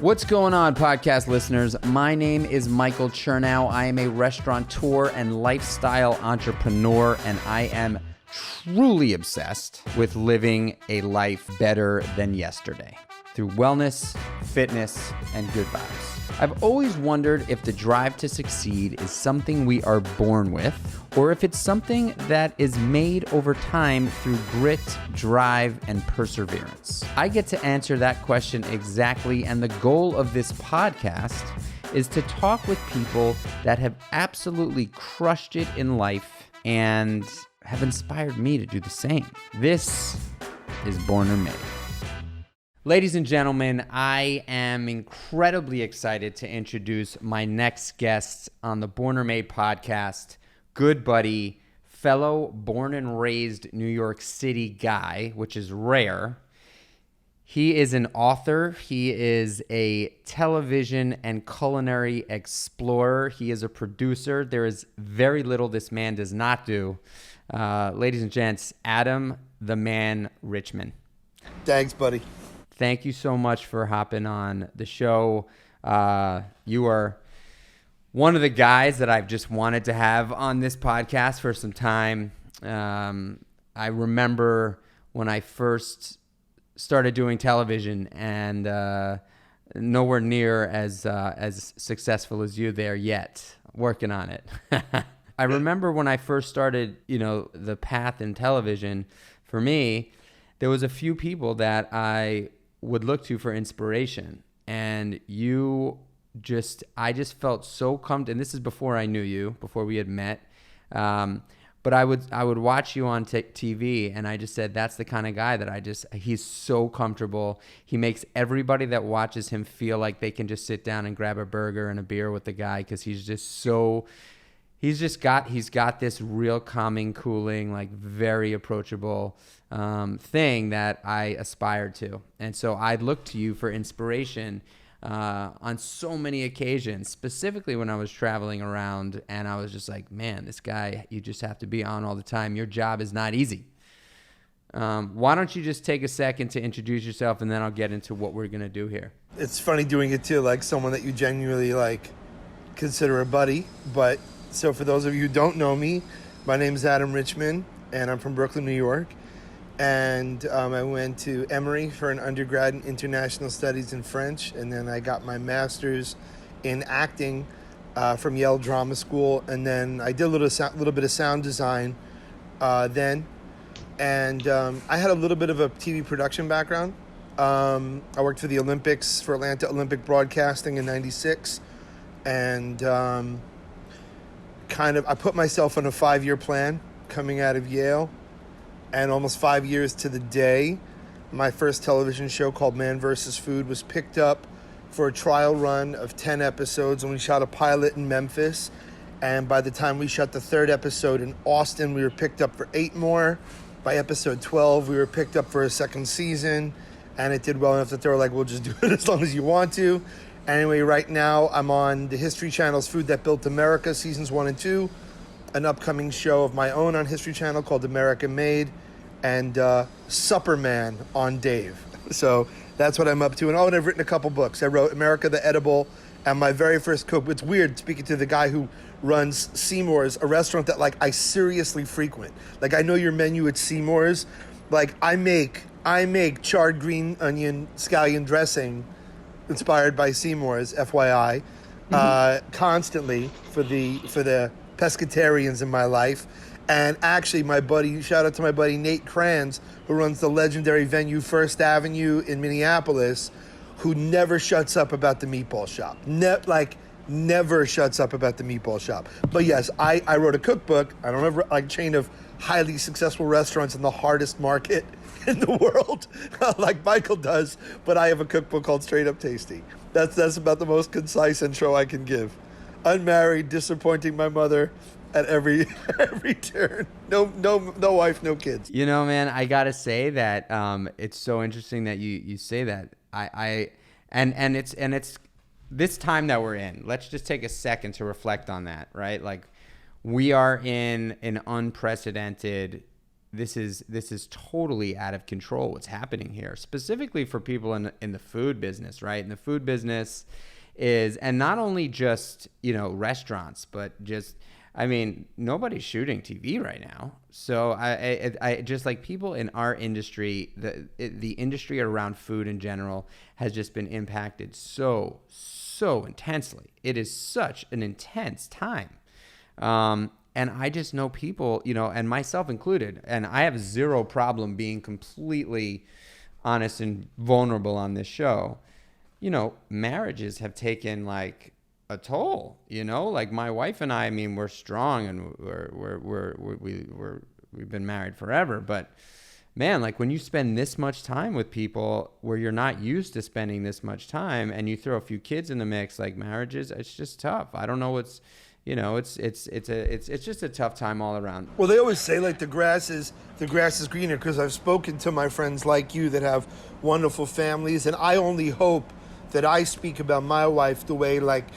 What's going on, podcast listeners? My name is Michael Chernow. I am a restaurateur and lifestyle entrepreneur, and I am truly obsessed with living a life better than yesterday through wellness, fitness, and good vibes. I've always wondered if the drive to succeed is something we are born with, or if it's something that is made over time through grit, drive, and perseverance. I get to answer that question exactly, and the goal of this podcast is to talk with people that have absolutely crushed it in life and have inspired me to do the same. This is Born or Made. Ladies and gentlemen, I am incredibly excited to introduce my next guest on the Born or Made podcast, good buddy, fellow born and raised New York City guy, which is rare. He is an author. He is a television and culinary explorer. He is a producer. There is very little this man does not do. Ladies and gents, Adam the Man Richman. Thanks, buddy. Thank you so much for hopping on the show. You are one of the guys that I've just wanted to have on this podcast for some time. I remember when I first started doing television, and nowhere near as successful as you there yet. Working on it. I remember when I first started, the path in television. For me, there was a few people that I would look to for inspiration, and I just felt so comfortable. And this is before I knew you, before we had met. But I would watch you on TV, and I just said, that's the kind of guy that he's so comfortable. He makes everybody that watches him feel like they can just sit down and grab a burger and a beer with the guy, because he's got this real calming, cooling, like very approachable thing that I aspired to. And so I looked to you for inspiration on so many occasions, specifically when I was traveling around, and I was just like, man, this guy, you just have to be on all the time. Your job is not easy. Why don't you just take a second to introduce yourself, and then I'll get into what we're going to do here. It's funny doing it too, like someone that you genuinely consider a buddy. But so for those of you who don't know me, my name is Adam Richman, and I'm from Brooklyn, New York. And I went to Emory for an undergrad in international studies in French, and then I got my master's in acting from Yale Drama School, and then I did a little bit of sound design then, and I had a little bit of a TV production background. I worked for the Olympics, for Atlanta Olympic Broadcasting in '96, and I put myself on a 5-year plan coming out of Yale. And almost 5 years to the day, my first television show called Man vs. Food was picked up for a trial run of 10 episodes, and we shot a pilot in Memphis. And by the time we shot the 3rd episode in Austin, we were picked up for 8 more. By episode 12, we were picked up for a 2nd season, and it did well enough that they were like, we'll just do it as long as you want to. Anyway, right now, I'm on the History Channel's Food That Built America, seasons 1 and 2. An upcoming show of my own on History Channel called America Made, and Supperman on Dave. So that's what I'm up to. And I've written a couple books. I wrote America the Edible, and my very first cook. It's weird speaking to the guy who runs Seymour's, a restaurant that I seriously frequent. I know your menu at Seymour's. I make charred green onion scallion dressing inspired by Seymour's, FYI, constantly for the pescatarians in my life. And actually, shout out to my buddy Nate Kranz, who runs the legendary venue First Avenue in Minneapolis, who never shuts up about the meatball shop. Never shuts up about the meatball shop. But yes, I wrote a cookbook. I don't have a chain of highly successful restaurants in the hardest market in the world, like Michael does, but I have a cookbook called Straight Up Tasty. That's about the most concise intro I can give. Unmarried, disappointing my mother at every turn. No wife, no kids. Man, I gotta say that it's so interesting that you say that. And it's this time that we're in. Let's just take a second to reflect on that, right? We are in an unprecedented this is totally out of control what's happening here, specifically for people in the food business, right? And the food business is, and not only just, restaurants, but just, I mean, nobody's shooting TV right now. So I just like people in our industry, the industry around food in general has just been impacted so intensely. It is such an intense time. And I just know people, and myself included, and I have zero problem being completely honest and vulnerable on this show. Marriages have taken like a toll, like my wife and I mean, we're strong and we've been married forever, but man, like when you spend this much time with people where you're not used to spending this much time and you throw a few kids in the mix, like marriages, it's just tough. I don't know what's, it's just a tough time all around. Well, they always say like the grass is greener, because I've spoken to my friends like you that have wonderful families, and I only hope that I speak about my wife the way, like,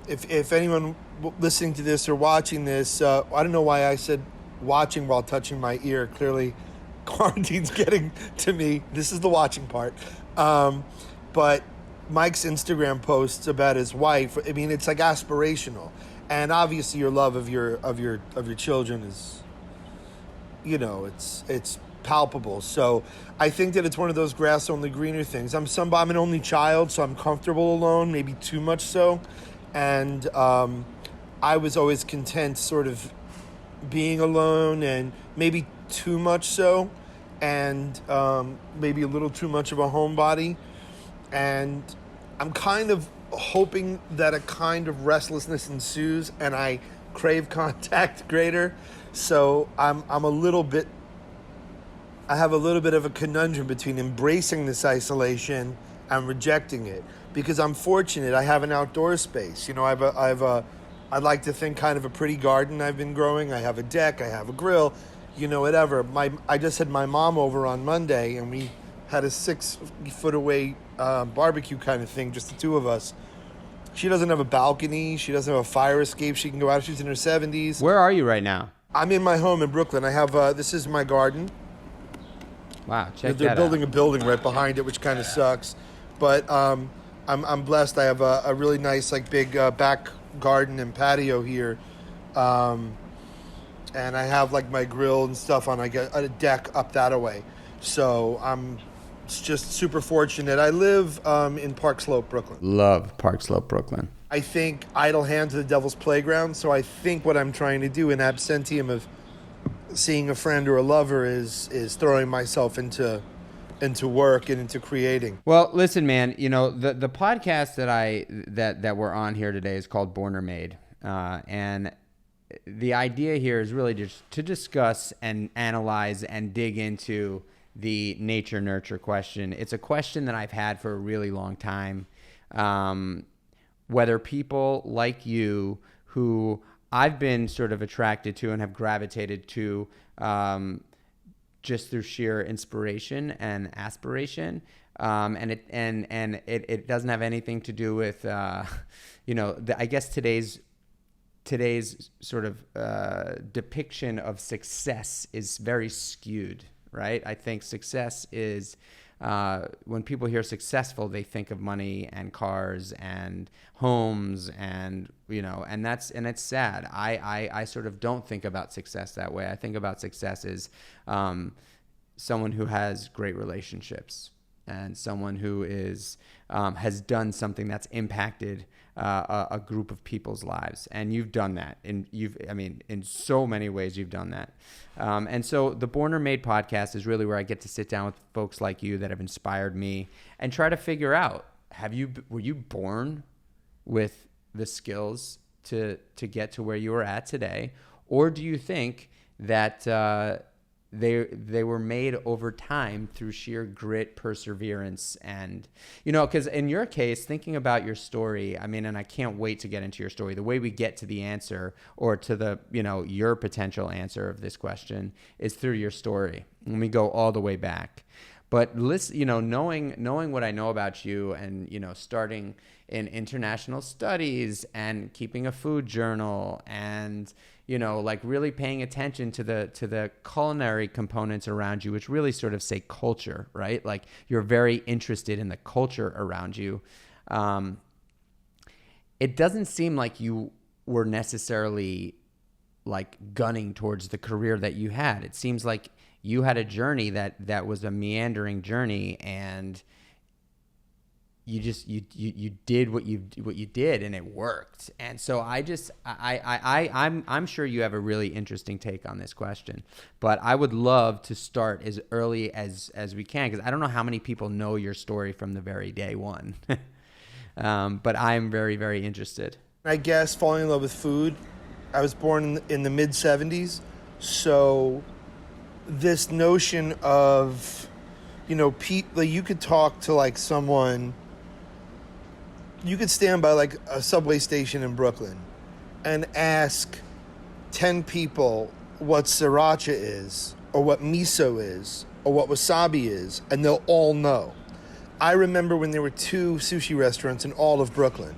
if anyone listening to this or watching this, I don't know why I said watching while touching my ear. Clearly, quarantine's getting to me. This is the watching part. But Mike's Instagram posts about his wife, I mean, it's like aspirational. And obviously your love of your children is, it's palpable. So I think that it's one of those grass only greener things. I'm an only child, so I'm comfortable alone, maybe too much so. And I was always content sort of being alone, and maybe too much so, and maybe a little too much of a homebody. And I'm kind of hoping that a kind of restlessness ensues and I crave contact greater. So I have a little bit of a conundrum between embracing this isolation and rejecting it, because I'm fortunate. I have an outdoor space. I'd like to think kind of a pretty garden I've been growing. I have a deck, I have a grill, whatever. I just had my mom over on Monday, and we had a 6 foot away barbecue kind of thing, just the two of us. She doesn't have a balcony. She doesn't have a fire escape. She can go out. She's in her 70s. Where are you right now? I'm in my home in Brooklyn. I have, this is my garden. Wow, check that out. They're building a building right behind it, which kind of sucks. But I'm blessed. I have a really nice, like, big back garden and patio here. And I have, like, my grill and stuff on a deck up that way. So I'm just super fortunate. I live in Park Slope, Brooklyn. Love Park Slope, Brooklyn. I think idle hands are the devil's playground. So I think what I'm trying to do in absentium of seeing a friend or a lover is throwing myself into work and into creating. Well, listen, man, the podcast that we're on here today is called Born or Made. And the idea here is really just to discuss and analyze and dig into the nature-nurture question. It's a question that I've had for a really long time. Whether people like you, who I've been sort of attracted to and have gravitated to just through sheer inspiration and aspiration, and it doesn't have anything to do with I guess today's sort of depiction of success is very skewed, right? I think success is when people hear successful, they think of money and cars and homes and and it's sad. I sort of don't think about success that way. I think about success as someone who has great relationships and someone who is has done something that's impacted a group of people's lives, and you've done that. In so many ways, you've done that. And so the Born or Made podcast is really where I get to sit down with folks like you that have inspired me and try to figure out: were you born with the skills to get to where you are at today, or do you think that they were made over time through sheer grit, perseverance, and because in your case, thinking about your story, and I can't wait to get into your story. The way we get to the answer, or to the your potential answer of this question, is through your story, and we go all the way back. But listen, knowing what I know about you, and starting in international studies and keeping a food journal, and like really paying attention to the culinary components around you, which really sort of say culture, right? Like you're very interested in the culture around you. It doesn't seem like you were necessarily like gunning towards the career that you had. It seems like you had a journey that was a meandering journey, and you did what you did, and it worked. And so I'm sure you have a really interesting take on this question, but I would love to start as early as we can, because I don't know how many people know your story from the very day one. But I'm very, very interested. I guess falling in love with food. I was born in the mid-'70s, so this notion of, you could talk to like someone, you could stand by like a subway station in Brooklyn and ask 10 people what sriracha is, or what miso is, or what wasabi is, and they'll all know. I remember when there were 2 sushi restaurants in all of Brooklyn.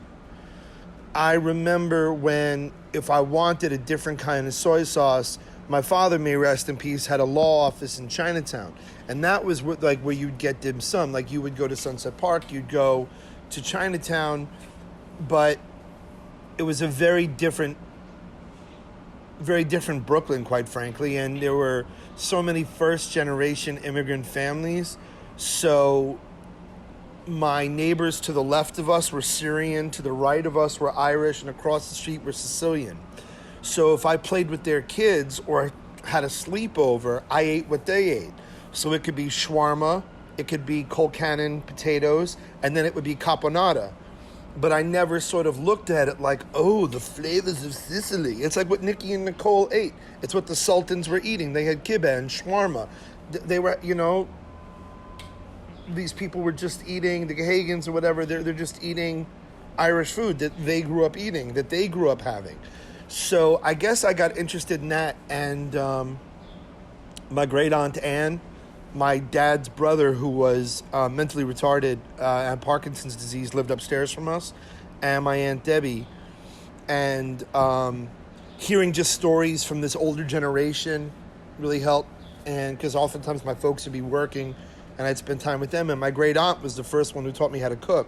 I remember when, if I wanted a different kind of soy sauce, my father, may rest in peace, had a law office in Chinatown. And that was where you'd get dim sum. Like you would go to Sunset Park, you'd go to Chinatown, but it was a very different Brooklyn, quite frankly. And there were so many first-generation immigrant families. So my neighbors to the left of us were Syrian, to the right of us were Irish, and across the street were Sicilian. So if I played with their kids or had a sleepover, I ate what they ate. So it could be shawarma, it could be colcannon potatoes, and then it would be caponata. But I never sort of looked at it like, oh, the flavors of Sicily. It's like what Nikki and Nicole ate. It's what the sultans were eating. They had kibbeh and shawarma. They were, these people were just eating, the Gahagans or whatever, they're just eating Irish food that they grew up eating, that they grew up having. So I guess I got interested in that, and my great aunt Anne, my dad's brother, who was mentally retarded and Parkinson's disease, lived upstairs from us, and my Aunt Debbie, and hearing just stories from this older generation really helped, and because oftentimes my folks would be working, and I'd spend time with them, and my great aunt was the first one who taught me how to cook,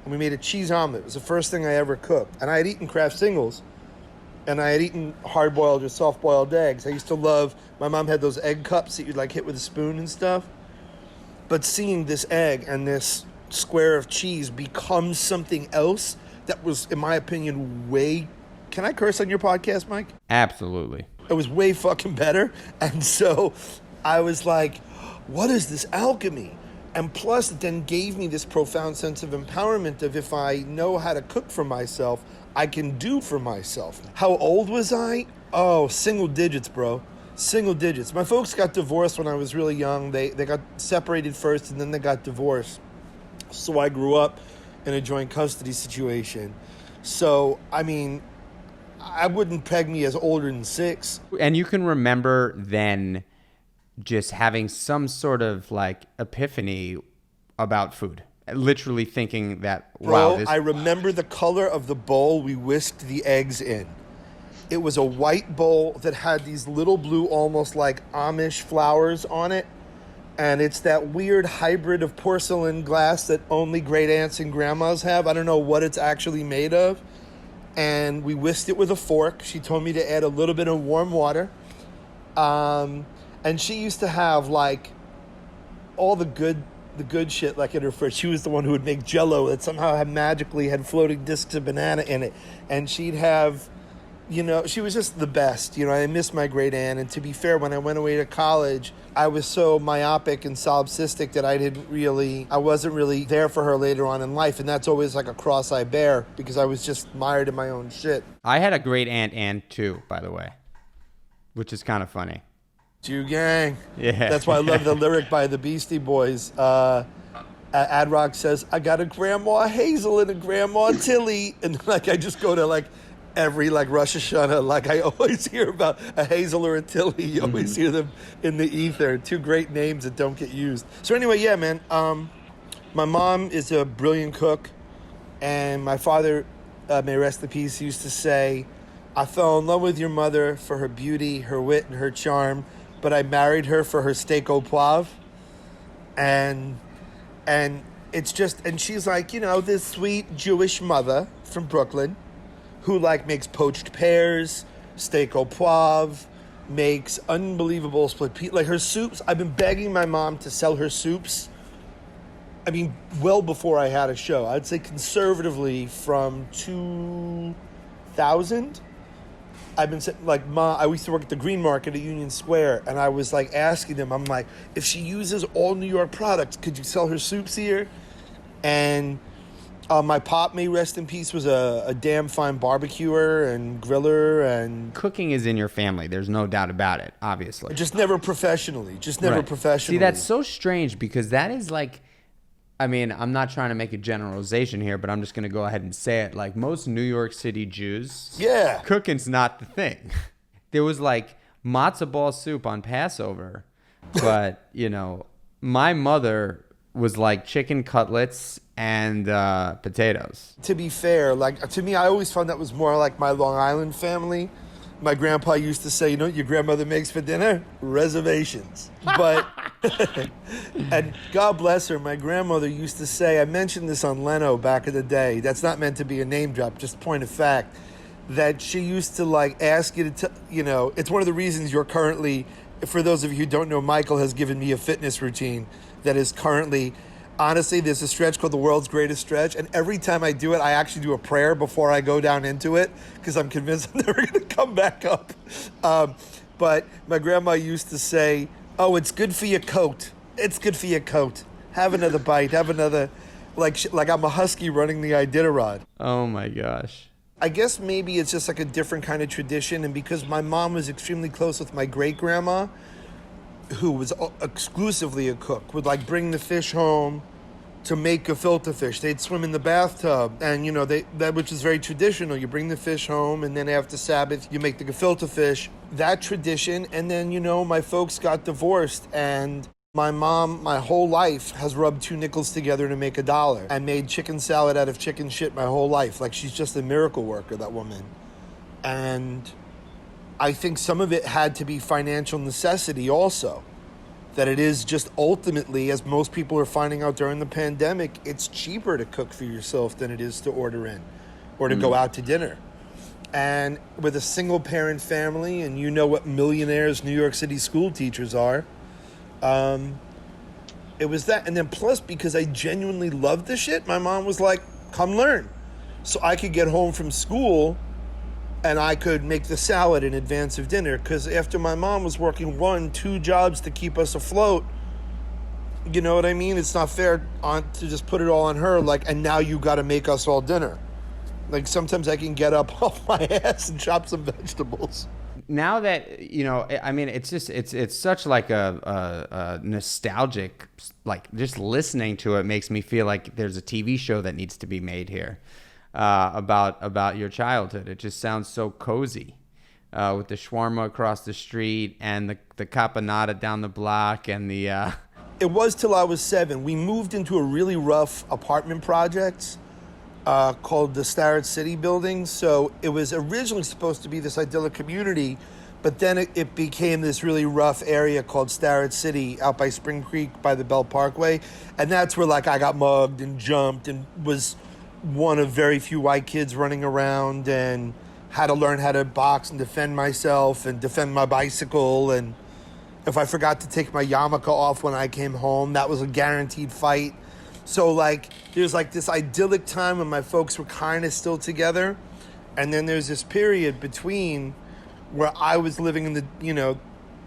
and we made a cheese omelet. It was the first thing I ever cooked, and I had eaten Kraft singles, and I had eaten hard-boiled or soft-boiled eggs. I used to love, my mom had those egg cups that you'd like hit with a spoon and stuff. But seeing this egg and this square of cheese become something else that was, in my opinion, way... Can I curse on your podcast, Mike? Absolutely. It was way fucking better. And so I was like, what is this alchemy? And plus, it then gave me this profound sense of empowerment of, if I know how to cook for myself, I can do for myself. How old was I? Oh, single digits, bro. Single digits. My folks got divorced when I was really young. They got separated first, and then they got divorced. So I grew up in a joint custody situation. So, I mean, I wouldn't peg me as older than 6. And you can remember then just having some sort of like epiphany about food. Literally thinking that, wow. Bro, I remember the color of the bowl we whisked the eggs in. It was a white bowl that had these little blue, almost like Amish flowers on it. And it's that weird hybrid of porcelain glass that only great aunts and grandmas have. I don't know what it's actually made of. And we whisked it with a fork. She told me to add a little bit of warm water. And she used to have like all the good shit like in her fridge. She was the one who would make Jell-O that somehow magically had floating discs of banana in it. And she'd have, she was just the best. I miss my great aunt. And to be fair, when I went away to college, I was so myopic and solipsistic that I wasn't really there for her later on in life. And that's always like a cross I bear because I was just mired in my own shit. I had a great aunt Anne too, by the way, which is kind of funny. Jew gang. Yeah. That's why I love the lyric by the Beastie Boys. Ad Rock says, I got a Grandma Hazel and a Grandma Tilly. And like I just go to like every like Rosh Hashanah, like I always hear about a Hazel or a Tilly. You always hear them in the ether. Two great names that don't get used. So anyway, yeah, man. My mom is a brilliant cook, and my father, may rest in peace, used to say, "I fell in love with your mother for her beauty, her wit, and her charm, but I married her for her steak au poivre." And it's just, and she's like, this sweet Jewish mother from Brooklyn who like makes poached pears, steak au poivre, makes unbelievable split pea. Like her soups, I've been begging my mom to sell her soups. I mean, well before I had a show. I'd say conservatively from 2000. I've been like, Ma, I used to work at the Green Market at Union Square, and I was like asking them, I'm like, if she uses all New York products, could you sell her soups here? And my pop, may rest in peace, was a damn fine barbecuer and griller. And cooking is in your family. There's no doubt about it, obviously. Just never professionally. See, that's so strange because that is like, I mean, I'm not trying to make a generalization here, but I'm just going to go ahead and say it. Like most New York City Jews, cooking's not the thing. There was like matzo ball soup on Passover, but, my mother was like chicken cutlets and potatoes. To be fair, like to me, I always found that was more like my Long Island family. My grandpa used to say, what your grandmother makes for dinner? Reservations. But, and God bless her, my grandmother used to say, I mentioned this on Leno back in the day. That's not meant to be a name drop, just point of fact, that she used to like ask you to, it's one of the reasons you're currently, for those of you who don't know, Michael has given me a fitness routine that is currently, honestly, there's a stretch called the world's greatest stretch, and every time I do it, I actually do a prayer before I go down into it because I'm convinced I'm never going to come back up. But my grandma used to say, "Oh, it's good for your coat. It's good for your coat. Have another bite. Have another." Like I'm a husky running the Iditarod. Oh my gosh. I guess maybe it's just like a different kind of tradition, and because my mom was extremely close with my great grandma, who was exclusively a cook, would like bring the fish home to make gefilte fish. They'd swim in the bathtub, and that which is very traditional. You bring the fish home, and then after Sabbath, you make the gefilte fish. That tradition, and then my folks got divorced, and my mom, my whole life, has rubbed 2 nickels together to make $1, and made chicken salad out of chicken shit my whole life. Like she's just a miracle worker, that woman, and I think some of it had to be financial necessity also. That it is just ultimately, as most people are finding out during the pandemic, it's cheaper to cook for yourself than it is to order in or to go out to dinner. And with a single parent family, and what millionaires New York City school teachers are, it was that. And then plus, because I genuinely loved the shit, my mom was like, come learn. So I could get home from school and I could make the salad in advance of dinner, because after my mom was working 1-2 jobs to keep us afloat, you know what I mean? It's not fair to just put it all on her, like, and now you got to make us all dinner. Like, sometimes I can get up off my ass and chop some vegetables. Now that, I mean, it's just, it's such like a nostalgic, like just listening to it makes me feel like there's a TV show that needs to be made here. About your childhood. It just sounds so cozy, with the shawarma across the street and the caponata down the block and the. It was till I was 7. We moved into a really rough apartment project called the Starrett City building. So it was originally supposed to be this idyllic community, but then it became this really rough area called Starrett City out by Spring Creek by the Bell Parkway, and that's where like I got mugged and jumped and was one of very few white kids running around and had to learn how to box and defend myself and defend my bicycle. And if I forgot to take my yarmulke off when I came home, that was a guaranteed fight. So like there's like this idyllic time when my folks were kind of still together, and then there's this period between where I was living in the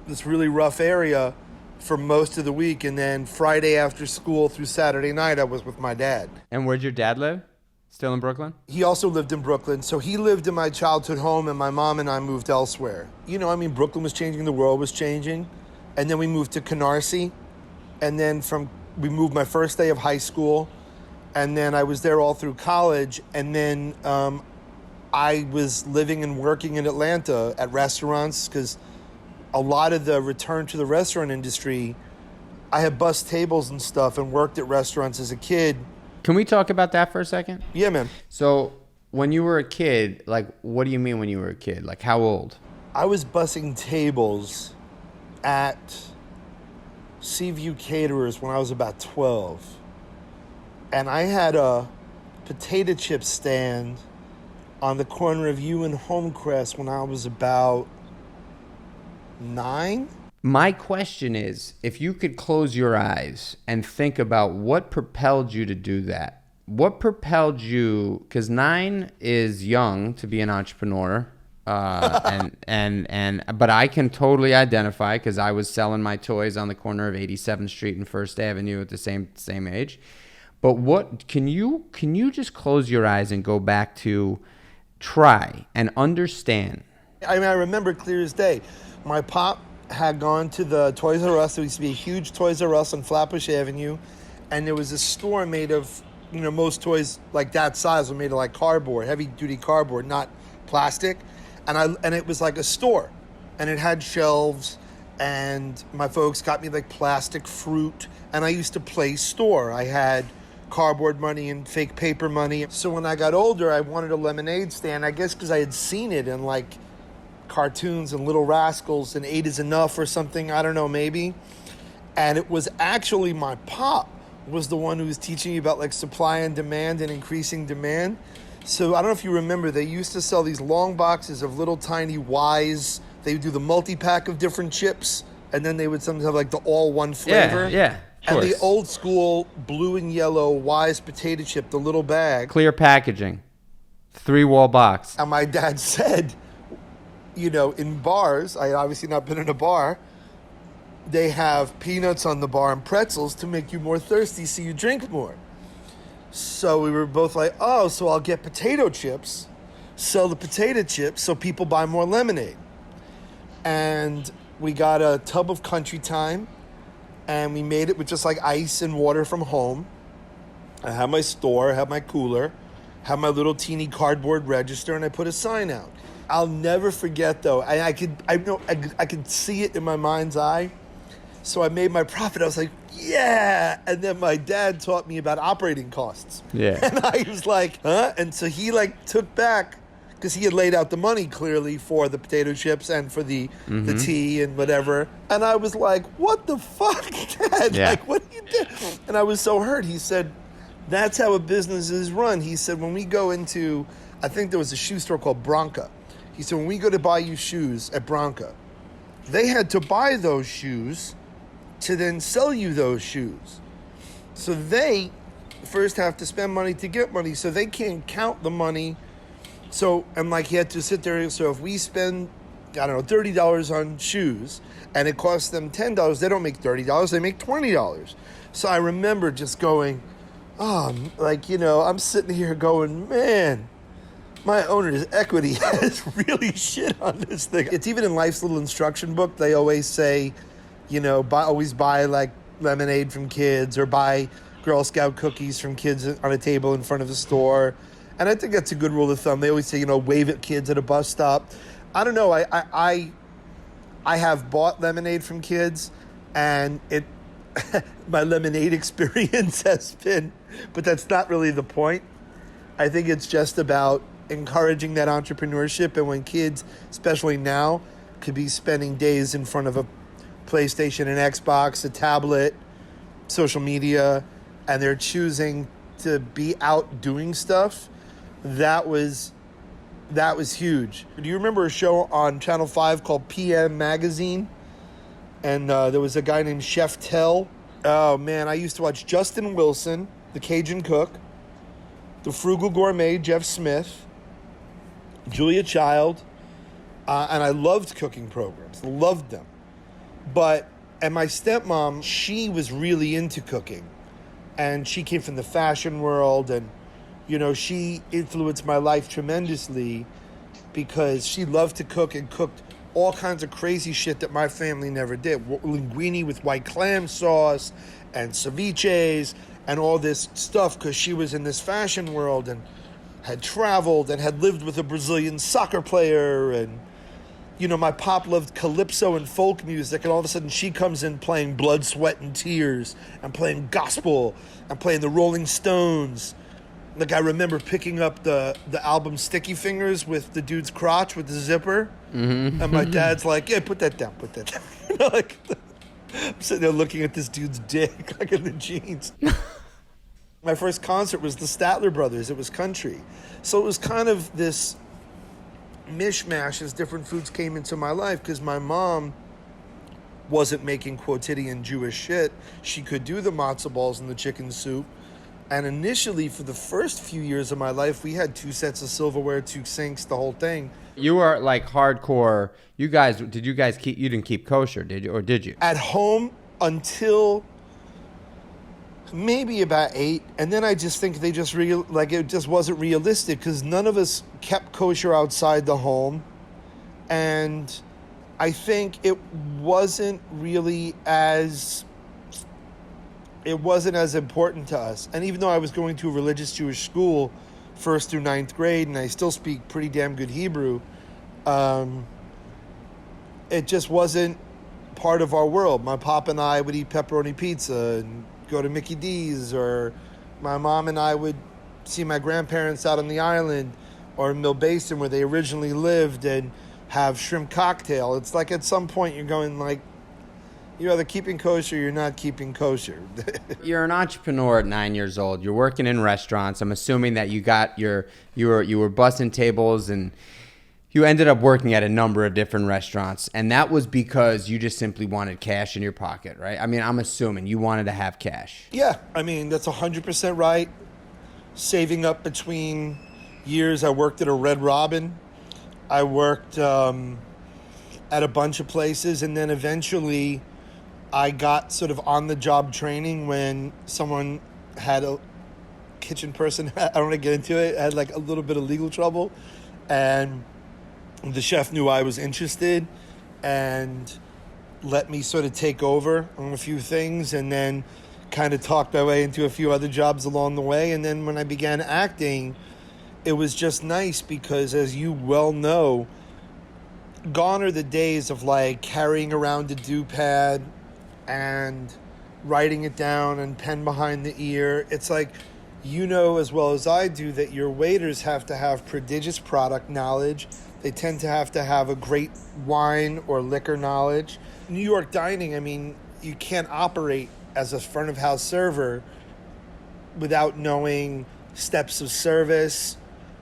this really rough area for most of the week, and then Friday after school through Saturday night I was with my dad. And where'd your dad live? Still in Brooklyn? He also lived in Brooklyn. So he lived in my childhood home, and my mom and I moved elsewhere. Brooklyn was changing, the world was changing. And then we moved to Canarsie. And then we moved my first day of high school. And then I was there all through college. And then I was living and working in Atlanta at restaurants because a lot of the return to the restaurant industry, I had bussed tables and stuff and worked at restaurants as a kid. Can we talk about that for a second? Yeah, man. So when you were a kid, like, what do you mean when you were a kid? Like, how old? I was bussing tables at Seaview Caterers when I was about 12. And I had a potato chip stand on the corner of U and Homecrest when I was about 9. My question is, if you could close your eyes and think about what propelled you to do that, what propelled you, because 9 is young to be an entrepreneur, but I can totally identify because I was selling my toys on the corner of 87th Street and First Avenue at the same age. But what can you just close your eyes and go back to try and understand? I mean, I remember clear as day. My pop had gone to the Toys R Us. There used to be a huge Toys R Us on Flatbush Avenue, and there was a store made of, most toys like that size were made of like cardboard, heavy-duty cardboard, not plastic. And it was like a store, and it had shelves, and my folks got me like plastic fruit, and I used to play store. I had cardboard money and fake paper money. So when I got older, I wanted a lemonade stand, I guess because I had seen it in like cartoons and Little Rascals and 8 is Enough or something, I don't know, maybe. And it was actually my pop was the one who was teaching me about like supply and demand and increasing demand. So I don't know if you remember, they used to sell these long boxes of little tiny Wise. They would do the multi-pack of different chips, and then they would sometimes have like the all one flavor. Yeah. And the old school blue and yellow Wise potato chip, the little bag. Clear packaging, 3-wall box. And my dad said, in bars, I had obviously not been in a bar, they have peanuts on the bar and pretzels to make you more thirsty so you drink more. So we were both like, oh, so I'll get potato chips, sell the potato chips so people buy more lemonade. And we got a tub of Country Time, and we made it with just like ice and water from home. I had my store, I had my cooler, had my little teeny cardboard register, and I put a sign out. I'll never forget though. I could see it in my mind's eye. So I made my profit. I was like, yeah. And then my dad taught me about operating costs. Yeah. And I was like, huh? And so he like took back, because he had laid out the money clearly for the potato chips and for the tea and whatever. And I was like, what the fuck, Dad? Yeah. Like, what do you do? And I was so hurt. He said, that's how a business is run. He said, when we go into, I think there was a shoe store called Bronca. He said, when we go to buy you shoes at Bronca, they had to buy those shoes to then sell you those shoes. So they first have to spend money to get money, so they can't count the money. So, and like he had to sit there, so if we spend, I don't know, $30 on shoes, and it costs them $10, they don't make $30, they make $20. So I remember just going, I'm sitting here going, man, my owner's equity has really shit on this thing. It's even in Life's Little Instruction Book, they always say, always buy like lemonade from kids or buy Girl Scout cookies from kids on a table in front of the store. And I think that's a good rule of thumb. They always say, wave at kids at a bus stop. I don't know. I have bought lemonade from kids, and my lemonade experience has been, but that's not really the point. I think it's just about encouraging that entrepreneurship. And when kids, especially now, could be spending days in front of a PlayStation, an Xbox, a tablet, social media, and they're choosing to be out doing stuff, that was huge. Do you remember a show on Channel 5 called PM Magazine? And there was a guy named Chef Tell. Oh, man, I used to watch Justin Wilson, the Cajun Cook, the Frugal Gourmet, Jeff Smith, Julia Child, and I loved cooking programs. Loved them. And my stepmom, she was really into cooking. And she came from the fashion world, and she influenced my life tremendously because she loved to cook and cooked all kinds of crazy shit that my family never did. Linguine with white clam sauce and ceviches and all this stuff because she was in this fashion world. And had traveled and had lived with a Brazilian soccer player. And, my pop loved calypso and folk music. And all of a sudden she comes in playing Blood, Sweat, and Tears and playing gospel and playing the Rolling Stones. Like, I remember picking up the album Sticky Fingers with the dude's crotch with the zipper. Mm-hmm. And my dad's like, yeah, put that down. Like, I'm sitting there looking at this dude's dick, like in the jeans. My first concert was the Statler Brothers. It was country. So it was kind of this mishmash as different foods came into my life, because my mom wasn't making quotidian Jewish shit. She could do the matzo balls and the chicken soup. And initially, for the first few years of my life, we had 2 sets of silverware, 2 sinks, the whole thing. You are like hardcore. You didn't keep kosher, did you? Or did you? At home until maybe about 8. And then I just think they just it just wasn't realistic, because none of us kept kosher outside the home. And I think it wasn't as important to us. And even though I was going to a religious Jewish school 1st through 9th grade, and I still speak pretty damn good Hebrew, it just wasn't part of our world. My pop and I would eat pepperoni pizza and go to Mickey D's, or my mom and I would see my grandparents out on the island or in Mill Basin where they originally lived and have shrimp cocktail. It's like at some point you're going like, you're either keeping kosher or you're not keeping kosher. You're an entrepreneur at 9 years old. You're working in restaurants. I'm assuming that you were bussing tables, and you ended up working at a number of different restaurants. And that was because you just simply wanted cash in your pocket, right? I mean, I'm assuming you wanted to have cash. Yeah, I mean, that's 100% right. Saving up between years, I worked at a Red Robin. I worked at a bunch of places, and then eventually I got sort of on-the-job training when someone had a kitchen person, I don't want to get into it, had like a little bit of legal trouble, and the chef knew I was interested and let me sort of take over on a few things, and then kind of talked my way into a few other jobs along the way. And then when I began acting, it was just nice because, as you well know, gone are the days of like carrying around a do-pad and writing it down and pen behind the ear. It's like, you know as well as I do that your waiters have to have prodigious product knowledge. They tend to have a great wine or liquor knowledge. New York dining, I mean, you can't operate as a front of house server without knowing steps of service,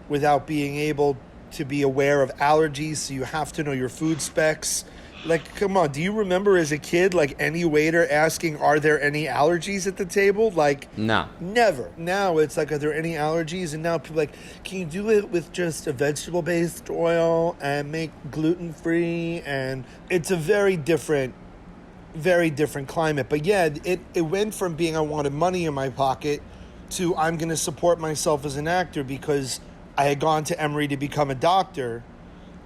without being able to be aware of allergies. So you have to know your food specs. Like, come on, do you remember as a kid, like, any waiter asking, are there any allergies at the table? Like, no. Never. Now it's like, are there any allergies? And now people are like, can you do it with just a vegetable-based oil and make gluten-free? And it's a very different climate. But yeah, it went from being I wanted money in my pocket to I'm going to support myself as an actor, because I had gone to Emory to become a doctor.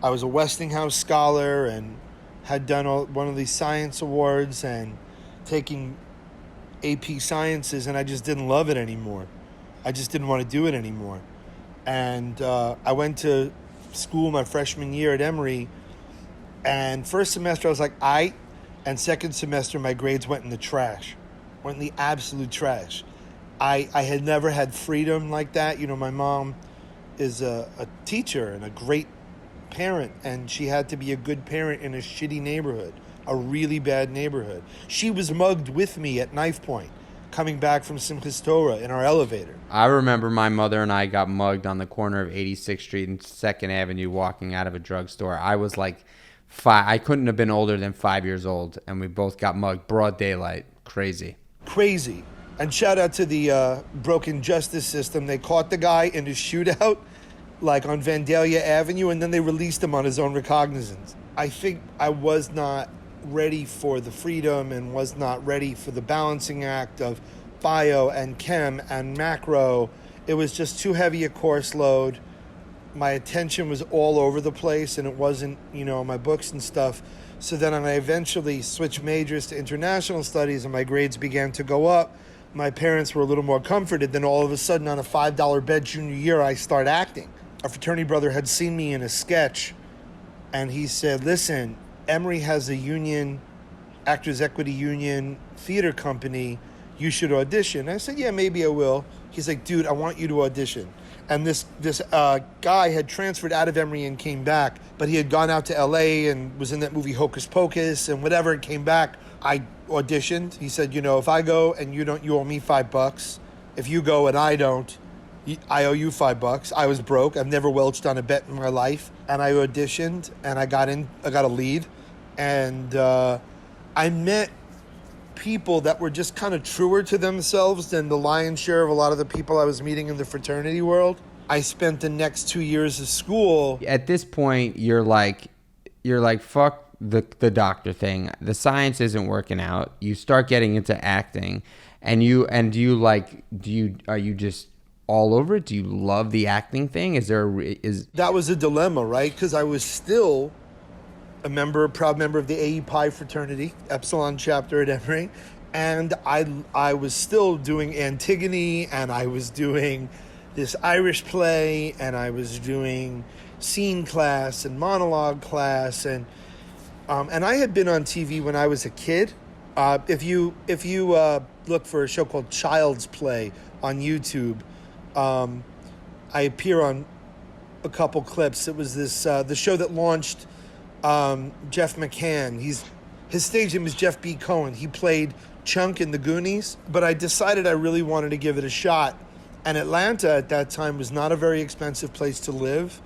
I was a Westinghouse scholar and had done one of these science awards and taking AP Sciences, and I just didn't love it anymore. I just didn't want to do it anymore. And I went to school my freshman year at Emory, and first semester I was like, and second semester my grades went in the trash, went in the absolute trash. I had never had freedom like that. You know, my mom is a teacher and a great parent, and she had to be a good parent in a shitty neighborhood, a really bad neighborhood. She was mugged with me at knife point coming back from Simchas Torah in our elevator. I remember my mother and I got mugged on the corner of 86th Street and 2nd Avenue walking out of a drugstore. I was like 5. I couldn't have been older than 5 years old, and we both got mugged. Broad daylight. Crazy. And shout out to the broken justice system. They caught the guy in a shootout like on Vandalia Avenue, and then they released him on his own recognizance. I think I was not ready for the freedom and was not ready for the balancing act of bio and chem and macro. It was just too heavy a course load. My attention was all over the place, and it wasn't, my books and stuff. So then I eventually switched majors to international studies, and my grades began to go up. my parents were a little more comforted. Then all of a sudden, on a $5 bet junior year, I start acting. A fraternity brother had seen me in a sketch, and he said, listen, Emory has a union, Actors Equity Union theater company. You should audition. I said, yeah, maybe I will. He's like, dude, I want you to audition. And this guy had transferred out of Emory and came back, but he had gone out to LA and was in that movie Hocus Pocus and whatever, and came back. I auditioned. He said, if I go and you don't, you owe me $5. If you go and I don't, I owe you $5. I was broke. I've never welched on a bet in my life. And I auditioned and I got a lead. And I met people that were just kind of truer to themselves than the lion's share of a lot of the people I was meeting in the fraternity world. I spent the next 2 years of school. At this point, you're like, fuck the doctor thing. The science isn't working out. You start getting into acting, are you just all over it? Do you love the acting thing? That was a dilemma, right? Because I was still a proud member of the AE Pi fraternity, Epsilon chapter at Emory, and I was still doing Antigone, and I was doing this Irish play, and I was doing scene class and monologue class, and I had been on TV when I was a kid. If you look for a show called Child's Play on YouTube, I appear on a couple clips. It was this the show that launched Jeff McCann. His stage name was Jeff B. Cohen. He played Chunk in The Goonies, but I decided I really wanted to give it a shot. And Atlanta at that time was not a very expensive place to live.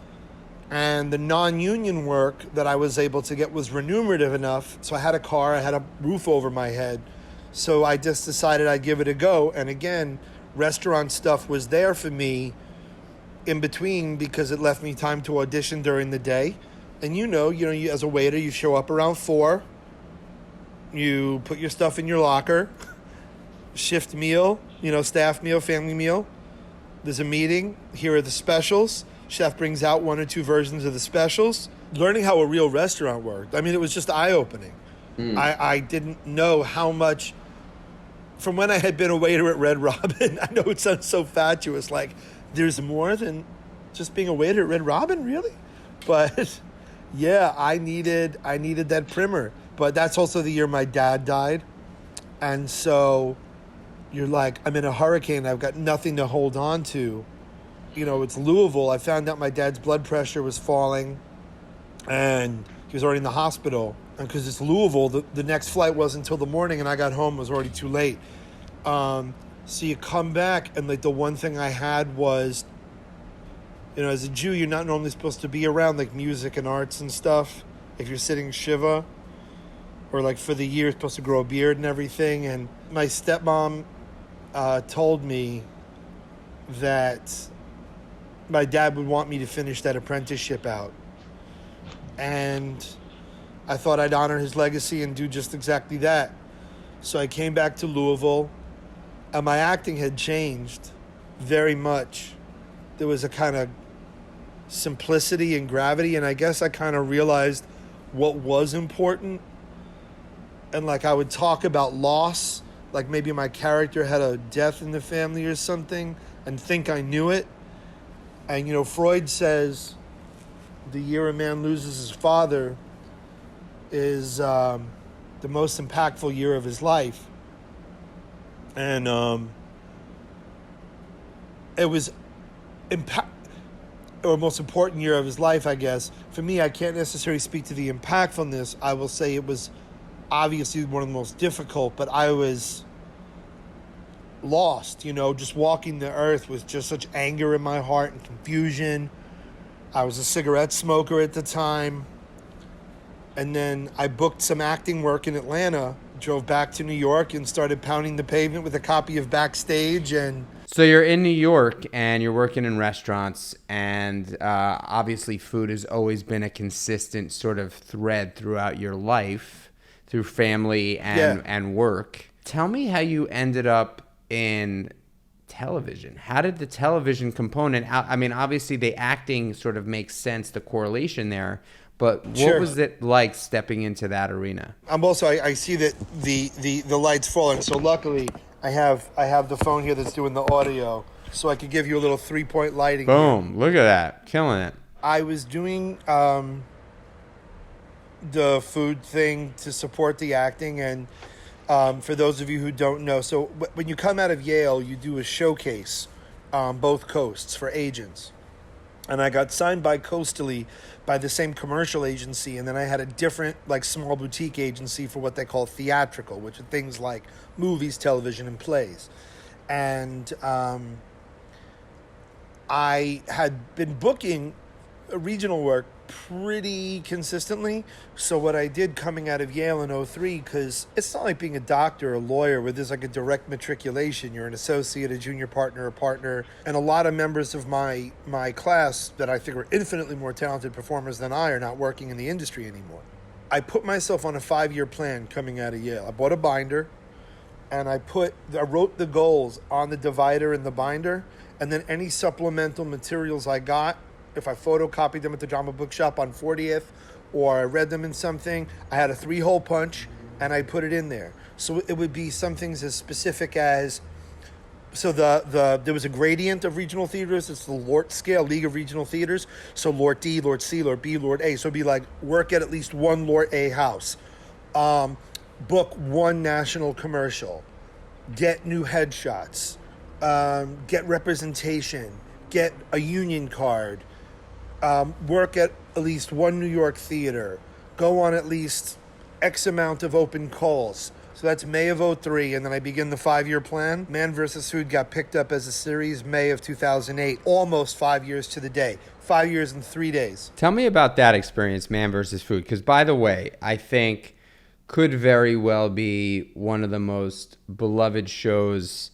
And the non-union work that I was able to get was remunerative enough. So I had a car, I had a roof over my head. So I just decided I'd give it a go. And again, restaurant stuff was there for me in between because it left me time to audition during the day. And you as a waiter, you show up around 4. You put your stuff in your locker. Shift meal, staff meal, family meal. There's a meeting. Here are the specials. Chef brings out 1 or 2 versions of the specials. Learning how a real restaurant worked. I mean, it was just eye-opening. I didn't know how much, from when I had been a waiter at Red Robin, I know it sounds so fatuous, like, there's more than just being a waiter at Red Robin, really? But yeah, I needed that primer. But that's also the year my dad died. And so you're like, I'm in a hurricane. I've got nothing to hold on to. It's Louisville. I found out my dad's blood pressure was falling and he was already in the hospital. And because it's Louisville, the next flight wasn't until the morning, and I got home, it was already too late. So you come back, and like the one thing I had was, as a Jew, you're not normally supposed to be around like music and arts and stuff. If you're sitting Shiva, or like for the year, you're supposed to grow a beard and everything. And my stepmom told me that my dad would want me to finish that apprenticeship out. And I thought I'd honor his legacy and do just exactly that. So I came back to Louisville, and my acting had changed very much. There was a kind of simplicity and gravity, and I guess I kind of realized what was important. And like I would talk about loss, like maybe my character had a death in the family or something, and think I knew it. And Freud says the year a man loses his father is the most impactful year of his life. And it was or most important year of his life, I guess. For me, I can't necessarily speak to the impactfulness. I will say it was obviously one of the most difficult, but I was lost, just walking the earth with just such anger in my heart and confusion. I was a cigarette smoker at the time. And then I booked some acting work in Atlanta, drove back to New York, and started pounding the pavement with a copy of Backstage. And so you're in New York and you're working in restaurants, and obviously food has always been a consistent sort of thread throughout your life, through family and work. Tell me how you ended up in television. How did the television component, I mean, obviously the acting sort of makes sense, the correlation there, but what was it like stepping into that arena? I see that the light's falling, so luckily I have the phone here that's doing the audio, so I could give you a little 3-point lighting. Boom. Here. Look at that. Killing it. I was doing the food thing to support the acting, and for those of you who don't know, so when you come out of Yale, you do a showcase on both coasts for agents. And I got signed by Coastally by the same commercial agency, and then I had a different, like, small boutique agency for what they call theatrical, which are things like movies, television, and plays. And I had been booking regional work pretty consistently. So what I did coming out of Yale in 2003, because it's not like being a doctor or a lawyer where there's like a direct matriculation. You're an associate, a junior partner, a partner. And a lot of members of my class that I think are infinitely more talented performers than I are not working in the industry anymore. I put myself on a 5-year plan coming out of Yale. I bought a binder, and I wrote the goals on the divider in the binder, and then any supplemental materials I got, if I photocopied them at the drama bookshop on 40th, or I read them in something, I had a 3-hole punch and I put it in there. So it would be some things as specific as, so there was a gradient of regional theaters. It's the LORT scale, League of Regional Theaters. So LORT D, LORT C, LORT B, LORT A. So it'd be like work at least one LORT A house, book one national commercial, get new headshots, get representation, get a union card, work at least one New York theater, go on at least X amount of open calls. So that's May of 2003, and then I begin the 5-year plan. Man vs. Food got picked up as a series May of 2008, almost 5 years to the day. 5 years and 3 days. Tell me about that experience, Man vs. Food, because, by the way, I think could very well be one of the most beloved shows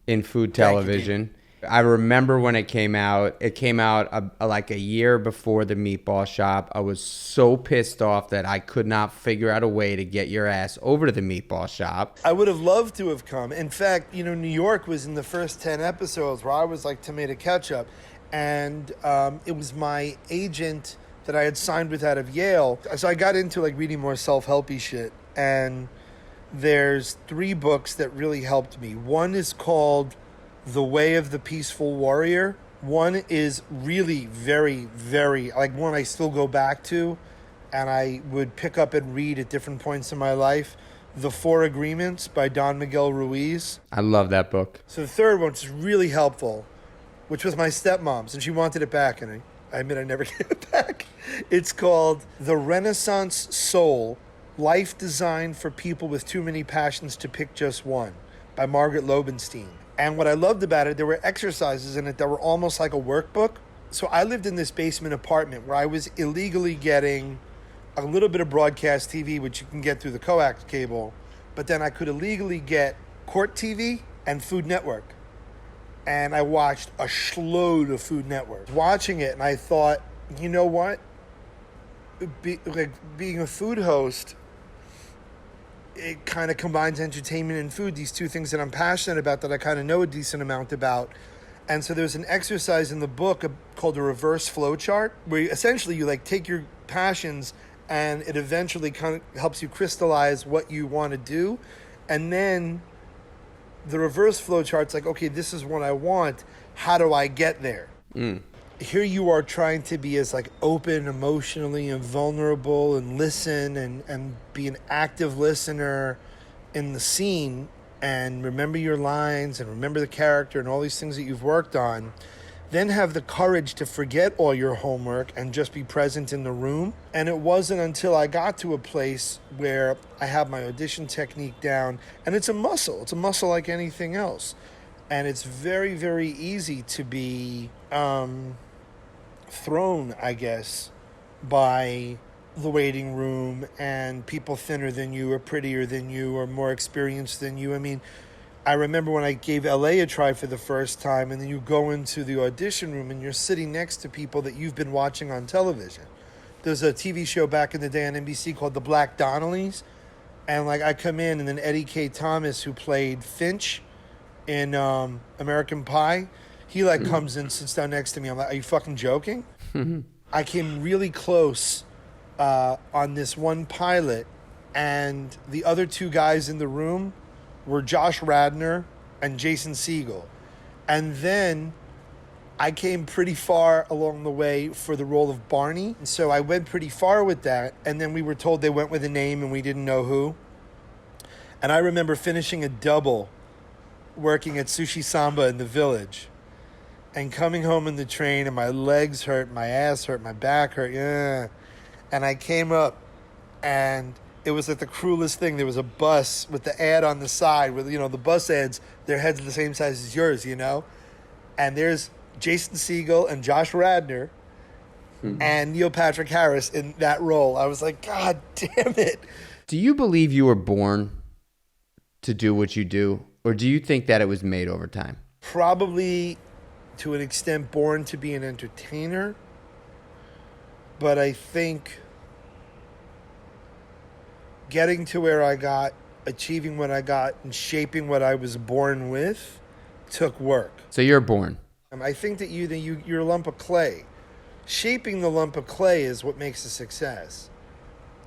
in food television. I remember when it came out like a year before the Meatball Shop. I was so pissed off that I could not figure out a way to get your ass over to the Meatball Shop. I would have loved to have come. In fact, New York was in the first 10 episodes where I was like tomato ketchup. And it was my agent that I had signed with out of Yale. So I got into like reading more self-helpy shit. And there's 3 books that really helped me. One is called The Way of the Peaceful Warrior. One is really very, very, like, one I still go back to and I would pick up and read at different points in my life. The 4 Agreements by Don Miguel Ruiz. I love that book. So the third one, which is really helpful, which was my stepmom's, and she wanted it back, and I admit I never gave it back. It's called The Renaissance Soul, Life Designed for People with Too Many Passions to Pick Just One by Margaret Lobenstein. And what I loved about it, there were exercises in it that were almost like a workbook. So I lived in this basement apartment where I was illegally getting a little bit of broadcast TV, which you can get through the coax cable, but then I could illegally get Court TV and Food Network. And I watched a shitload of Food Network. Watching it, and I thought, you know what? Being a food host, it kind of combines entertainment and food, these two things that I'm passionate about, that I kind of know a decent amount about. And so there's an exercise in the book called a reverse flow chart, where you like take your passions and it eventually kind of helps you crystallize what you want to do. And then the reverse flow chart's like, okay, this is what I want. How do I get there? Here you are trying to be as like open emotionally and vulnerable and listen and be an active listener in the scene and remember your lines and remember the character and all these things that you've worked on. Then have the courage to forget all your homework and just be present in the room. And it wasn't until I got to a place where I have my audition technique down, and it's a muscle. It's a muscle like anything else. And it's very, very easy to be thrown, I guess, by the waiting room and people thinner than you or prettier than you or more experienced than you. I mean, I remember when I gave LA a try for the first time, and then you go into the audition room and you're sitting next to people that you've been watching on television. There's a TV show back in the day on NBC called The Black Donnellys, and like I come in, and then Eddie K. Thomas, who played Finch in American Pie, he like comes in, sits down next to me. I'm like, are you fucking joking? I came really close on this one pilot, and the other 2 guys in the room were Josh Radnor and Jason Segel. And then I came pretty far along the way for the role of Barney. So I went pretty far with that. And then we were told they went with a name and we didn't know who. And I remember finishing a double working at Sushi Samba in the Village and coming home in the train and my legs hurt, my ass hurt, my back hurt. Yeah. And I came up and it was like the cruelest thing. There was a bus with the ad on the side with, the bus ads, their heads are the same size as yours, And there's Jason Segel and Josh Radnor and Neil Patrick Harris in that role. I was like, God damn it. Do you believe you were born to do what you do, or do you think that it was made over time? Probably to an extent born to be an entertainer, but I think getting to where I got, achieving what I got, and shaping what I was born with took work. So you're born. I think that you're a lump of clay. Shaping the lump of clay is what makes a success.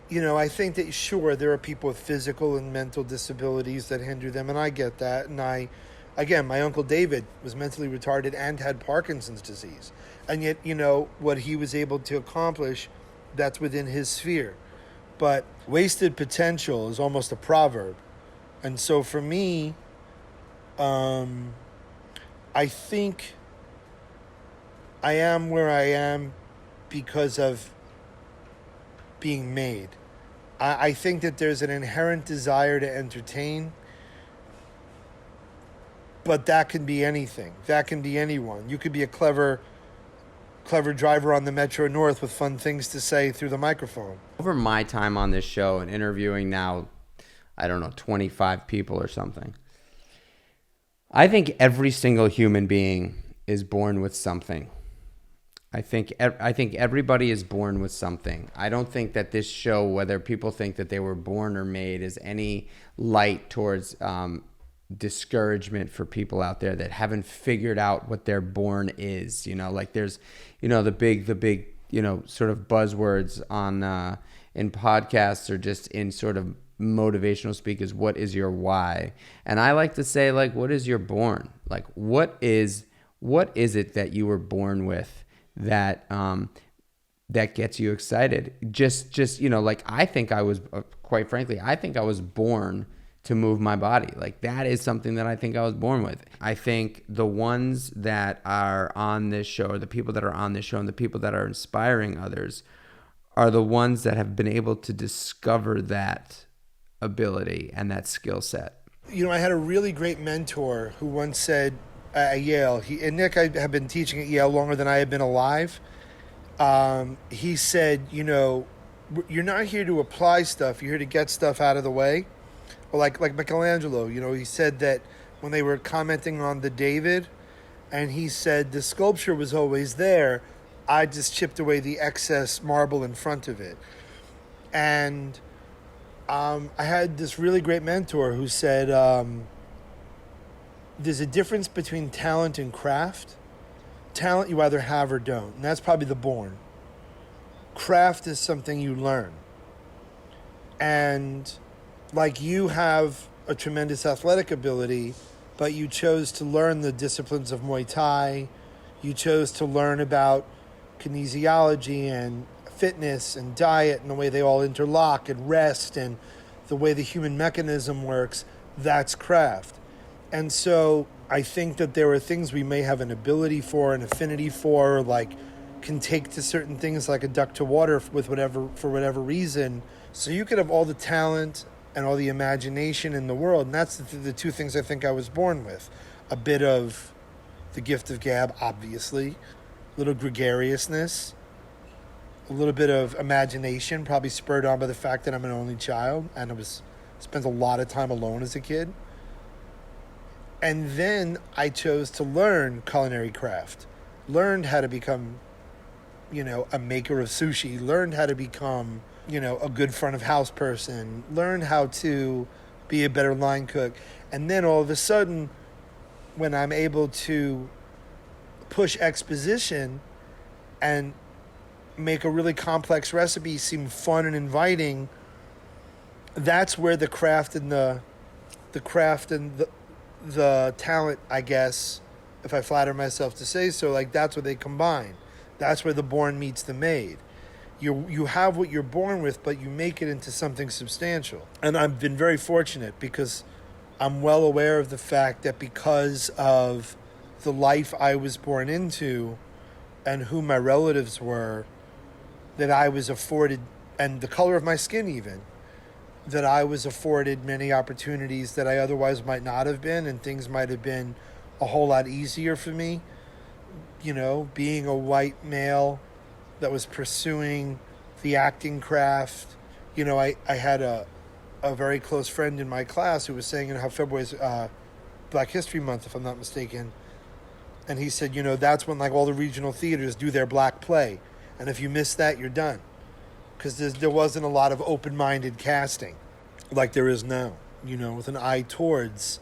I think that, sure, there are people with physical and mental disabilities that hinder them, and I get that. And again, my Uncle David was mentally retarded and had Parkinson's disease. And yet, what he was able to accomplish, that's within his sphere. But wasted potential is almost a proverb. And so for me, I think I am where I am because of being made. I think that there's an inherent desire to entertain, but that can be anything. That can be anyone. You could be a clever driver on the Metro North with fun things to say through the microphone. Over my time on this show and interviewing now, 25 people or something, I think every single human being is born with something. I think everybody is born with something. I don't think that this show, whether people think that they were born or made, is any light towards discouragement for people out there that haven't figured out what their born is. Like there's, the big, sort of buzzwords on in podcasts or just in sort of motivational speak is, what is your why? And I like to say, like, what is your born? Like, what is it that you were born with that that gets you excited? Just like, I think I was, quite frankly, I think I was born to move my body. Like, that is something that I think I was born with. I think the ones that are on this show, or the people that are on this show, and the people that are inspiring others, are the ones that have been able to discover that ability and that skill set. I had a really great mentor who once said at Yale, Nick, I have been teaching at Yale longer than I have been alive. He said, you're not here to apply stuff, you're here to get stuff out of the way. Or like Michelangelo, he said that when they were commenting on the David, and he said the sculpture was always there, I just chipped away the excess marble in front of it. And I had this really great mentor who said, there's a difference between talent and craft. Talent you either have or don't, and that's probably the born. Craft is something you learn. And like, you have a tremendous athletic ability, but you chose to learn the disciplines of Muay Thai. You chose to learn about kinesiology and fitness and diet and the way they all interlock and rest and the way the human mechanism works. That's craft. And so I think that there are things we may have an ability for, an affinity for, like can take to certain things like a duck to water for whatever reason. So you could have all the talent and all the imagination in the world. And that's the two things I think I was born with. A bit of the gift of gab, obviously. A little gregariousness. A little bit of imagination, probably spurred on by the fact that I'm an only child and spent a lot of time alone as a kid. And then I chose to learn culinary craft. Learned how to become, a maker of sushi. Learned how to become, a good front of house person. Learned how to be a better line cook. And then all of a sudden, when I'm able to push exposition and make a really complex recipe seem fun and inviting, that's where the craft and the the craft and the talent, I guess, if I flatter myself to say so, like that's where they combine. That's where the born meets the made. You have what you're born with, but you make it into something substantial. And I've been very fortunate because I'm well aware of the fact that because of the life I was born into and who my relatives were, that I was afforded, and the color of my skin even, that I was afforded many opportunities that I otherwise might not have been, and things might have been a whole lot easier for me. You know, being a white male that was pursuing the acting craft. You know, I had a very close friend in my class who was saying, you know, how February is Black History Month, if I'm not mistaken. And he said, you know, that's when like all the regional theaters do their black play. And if you miss that, you're done. Because there wasn't a lot of open-minded casting like there is now, you know, with an eye towards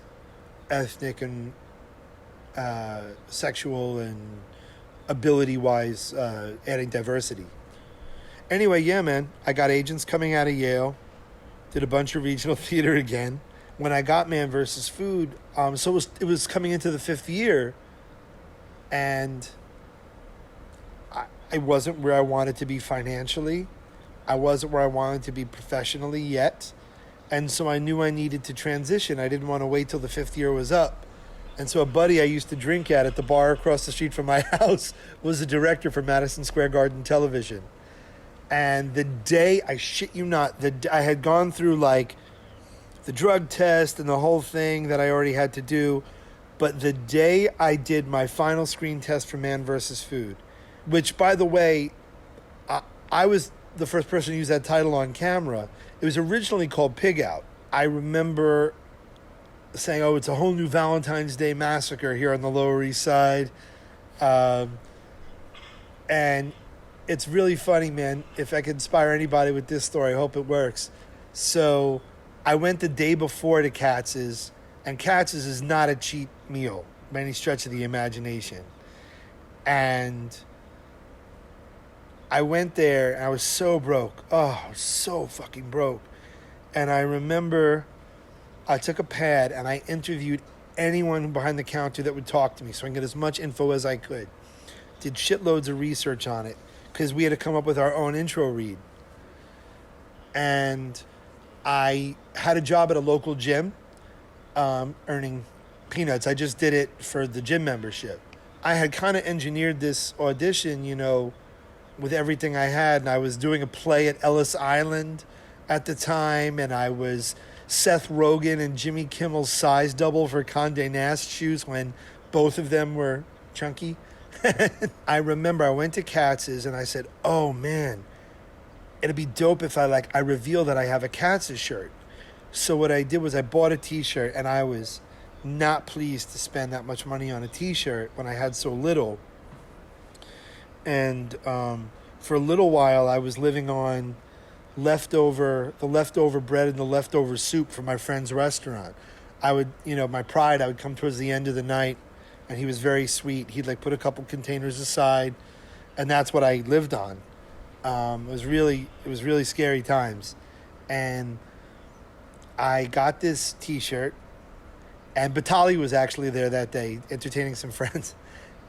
ethnic and sexual and ability-wise adding diversity. Anyway, yeah, man, I got agents coming out of Yale, did a bunch of regional theater again. When I got Man vs. Food, so it was coming into the 5th year, and I wasn't where I wanted to be financially. I wasn't where I wanted to be professionally yet. And so I knew I needed to transition. I didn't want to wait till the 5th year was up. And so a buddy I used to drink at the bar across the street from my house was the director for Madison Square Garden Television. And the day, I shit you not, I had gone through like the drug test and the whole thing that I already had to do. But the day I did my final screen test for Man vs. Food, which, by the way, I was the first person to use that title on camera. It was originally called Pig Out. I remember saying, oh, it's a whole new Valentine's Day massacre here on the Lower East Side. And it's really funny, man. If I could inspire anybody with this story, I hope it works. So I went the day before to Katz's, and Katz's is not a cheap meal by any stretch of the imagination. And I went there, and I was so broke. Oh, I was so fucking broke. And I remember I took a pad, and I interviewed anyone behind the counter that would talk to me so I can get as much info as I could. Did shitloads of research on it because we had to come up with our own intro read. And I had a job at a local gym, earning peanuts. I just did it for the gym membership. I had kind of engineered this audition, you know, with everything I had, and I was doing a play at Ellis Island at the time, and I was Seth Rogen and Jimmy Kimmel's size double for Condé Nast shoes when both of them were chunky. I remember I went to Katz's and I said, oh man, it'd be dope if I reveal that I have a Katz's shirt. So what I did was I bought a t-shirt, and I was not pleased to spend that much money on a t-shirt when I had so little. And for a little while, I was living on the leftover bread and the leftover soup from my friend's restaurant. I would, you know, my pride, I would come towards the end of the night, and he was very sweet. He'd like put a couple containers aside, and that's what I lived on. It was really scary times. And I got this t-shirt, and Batali was actually there that day entertaining some friends.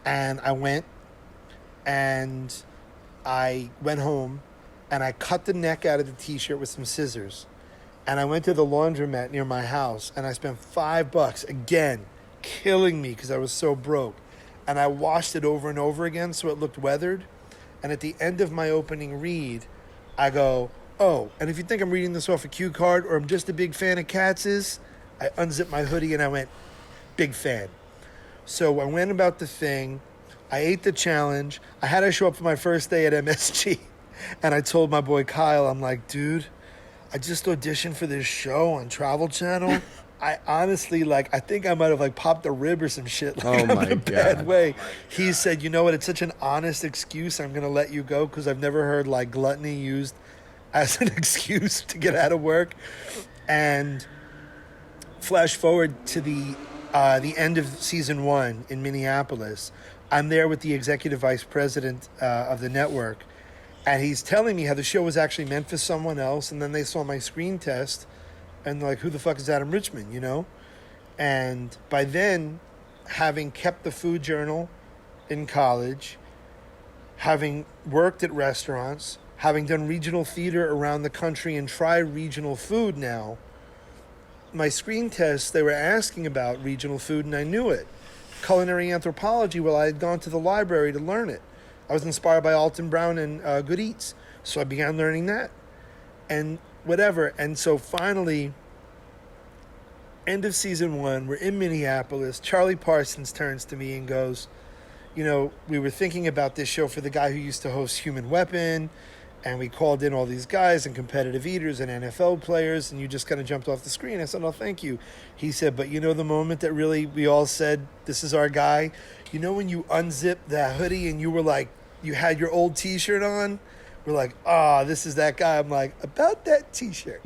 And I went home, and I cut the neck out of the t-shirt with some scissors. And I went to the laundromat near my house, and I spent $5, again, killing me because I was so broke. And I washed it over and over again so it looked weathered. And at the end of my opening read, I go, oh, and if you think I'm reading this off a cue card or I'm just a big fan of Katz's, I unzipped my hoodie and I went, big fan. So I went about the thing. I ate the challenge. I had to show up for my first day at MSG. And I told my boy Kyle, I'm like, dude, I just auditioned for this show on Travel Channel. I honestly, I think I might have, popped a rib or some shit. Oh, my in a God. bad way. He said, you know what? It's such an honest excuse. I'm going to let you go because I've never heard, gluttony used as an excuse to get out of work. And flash forward to the end of season 1 in Minneapolis. I'm there with the executive vice president of the network. And he's telling me how the show was actually meant for someone else. And then they saw my screen test. And they're like, who the fuck is Adam Richman, you know? And by then, having kept the food journal in college, having worked at restaurants, having done regional theater around the country and try regional food now, my screen tests, they were asking about regional food and I knew it. Culinary anthropology, well, I had gone to the library to learn it. I was inspired by Alton Brown and Good Eats, so I began learning that. And whatever. And so finally, end of season 1, we're in Minneapolis. Charlie Parsons turns to me and goes, you know, we were thinking about this show for the guy who used to host Human Weapon, and we called in all these guys and competitive eaters and NFL players, and you just kind of jumped off the screen. I said, oh, thank you. He said, but you know the moment that really we all said, this is our guy? You know when you unzipped that hoodie and you were like, you had your old T-shirt on? We're like, this is that guy. I'm like, about that T-shirt.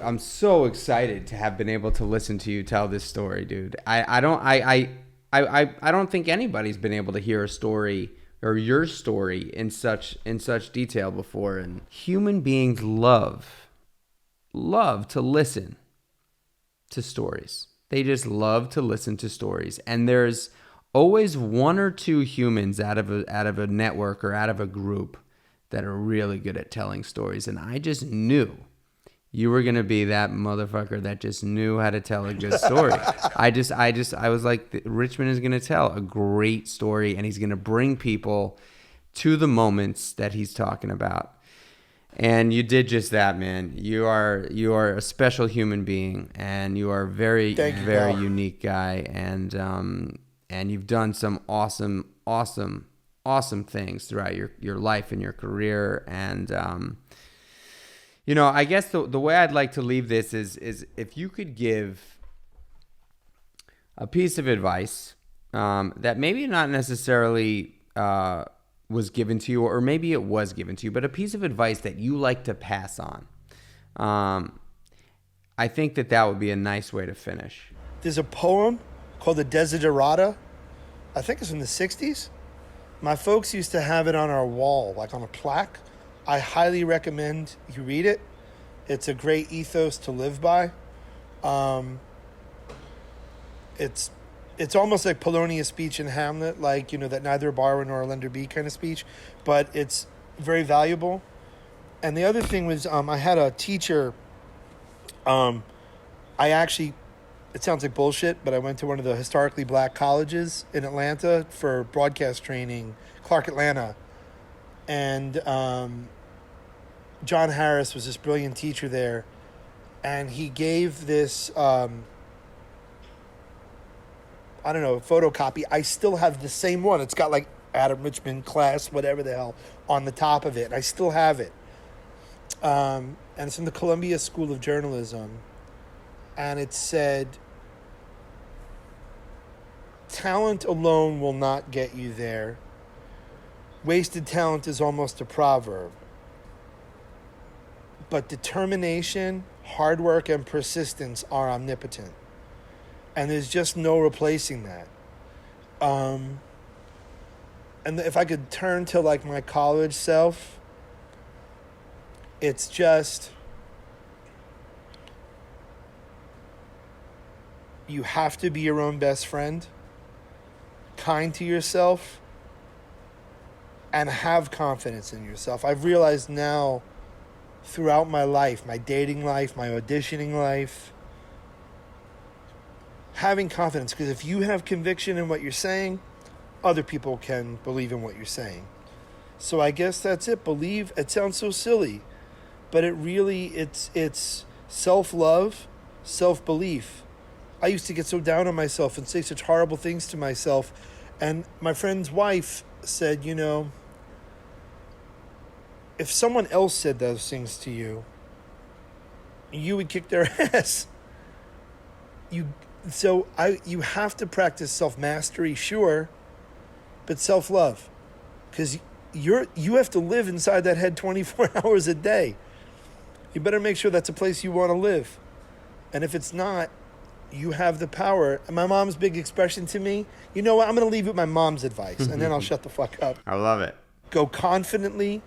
I'm so excited to have been able to listen to you tell this story, dude. I don't think anybody's been able to hear a story or your story in such detail before. And human beings love to listen to stories. They just love to listen to stories. And there's always one or two humans out of a network or out of a group that are really good at telling stories. And I just knew you were going to be that motherfucker that just knew how to tell a good story. I was like, Richman is going to tell a great story and he's going to bring people to the moments that he's talking about. And you did just that, man. You are a special human being and you are a very unique guy. And you've done some awesome things throughout your life and your career. And, you know, I guess the way I'd like to leave this is if you could give a piece of advice that maybe not necessarily was given to you, or maybe it was given to you, but a piece of advice that you like to pass on. I think that would be a nice way to finish. There's a poem called the Desiderata. I think it's from the 60s. My folks used to have it on our wall, like on a plaque. I highly recommend you read it. It's a great ethos to live by. It's almost like Polonius' speech in Hamlet, like, you know, that neither a borrower nor a lender be kind of speech, but it's very valuable. And the other thing was, I had a teacher, it sounds like bullshit, but I went to one of the historically black colleges in Atlanta for broadcast training, Clark Atlanta. And John Harris was this brilliant teacher there. And he gave this, photocopy. I still have the same one. It's got like Adam Richman class, whatever the hell, on the top of it. And I still have it. And it's from the Columbia School of Journalism. And it said, talent alone will not get you there. Wasted talent is almost a proverb. But determination, hard work, and persistence are omnipotent. And there's just no replacing that. And if I could turn to like my college self, it's just, you have to be your own best friend, kind to yourself, and have confidence in yourself. I've realized now throughout my life, my dating life, my auditioning life, having confidence, because if you have conviction in what you're saying, other people can believe in what you're saying. So I guess that's it. Believe. It sounds so silly, but it really, it's self-love, self-belief. I used to get so down on myself and say such horrible things to myself. And my friend's wife said, you know, if someone else said those things to you, you would kick their ass. You have to practice self-mastery, sure, but self-love. Because you have to live inside that head 24 hours a day. You better make sure that's a place you want to live. And if it's not, you have the power. And my mom's big expression to me, you know what, I'm going to leave with my mom's advice, and then I'll shut the fuck up. I love it. Go confidently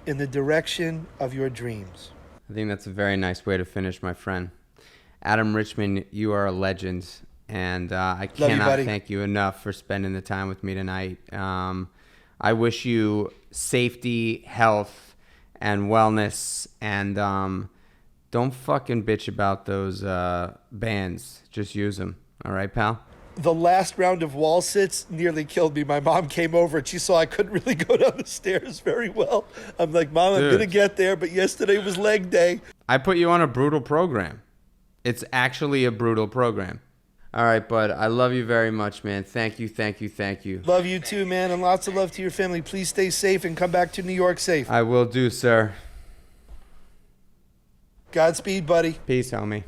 in the direction of your dreams. I think that's a very nice way to finish, my friend. Adam Richman, you are a legend, and I Love you, cannot buddy. thank you enough for spending the time with me tonight. I wish you safety, health, and wellness, and don't fucking bitch about those bands. Just use them. All right, pal? The last round of wall sits nearly killed me. My mom came over and she saw I couldn't really go down the stairs very well. I'm like, Mom, I'm Dude. going to get there, but yesterday was leg day. I put you on a brutal program. It's actually a brutal program. All right, bud. I love you very much, man. Thank you, thank you, thank you. Love you too, man, and lots of love to your family. Please stay safe and come back to New York safe. I will do, sir. Godspeed, buddy. Peace, homie.